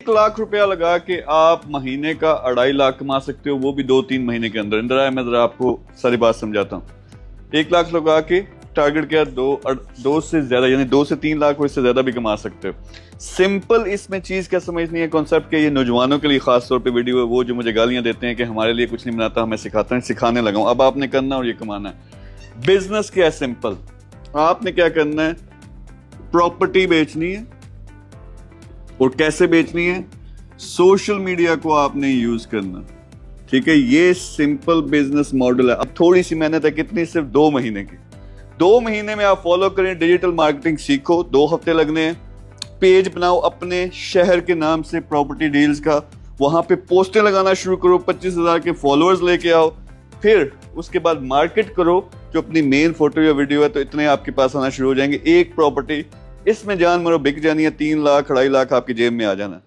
1 लाख रुपया लगा के आप महीने का 2.5 लाख कमा सकते हो, वो भी 2-3 महीने के अंदर अंदर। मैं जरा आपको सारी बात समझाता हूँ। 1 लाख लगा के टारगेट किया, दो से ज्यादा यानी 2 से 3 लाख और इससे ज्यादा भी कमा सकते हो। सिंपल इसमें चीज क्या समझनी है, कॉन्सेप्ट के ये नौजवानों के लिए खास तौर पे वीडियो है, वो जो मुझे गालियां देते हैं कि हमारे लिए कुछ नहीं बनाता, हमें सिखाता है, सिखाने लगा हूं। अब आपने करना और ये कमाना है। बिजनेस क्या है, सिंपल। आपने क्या करना है, प्रॉपर्टी बेचनी है। और कैसे बेचनी है, सोशल मीडिया को आपने यूज करना, ठीक है। ये सिंपल बिजनेस मॉडल है। अब थोड़ी सी मेहनत है, कितनी, सिर्फ 2 महीने की। 2 महीने में आप फॉलो करें, डिजिटल मार्केटिंग सीखो, 2 हफ्ते लगने हैं। पेज बनाओ अपने शहर के नाम से, प्रॉपर्टी डील्स का, वहां पे पोस्टें लगाना शुरू करो, 25,000 के फॉलोअर्स लेके आओ। फिर उसके बाद मार्केट करो जो अपनी मेन फोटो या वीडियो है, तो इतने आपके पास आना शुरू हो जाएंगे। एक प्रॉपर्टी इसमें जान मरो बिक जानी है, 3 लाख 2.5 लाख आपकी जेब में आ जाना।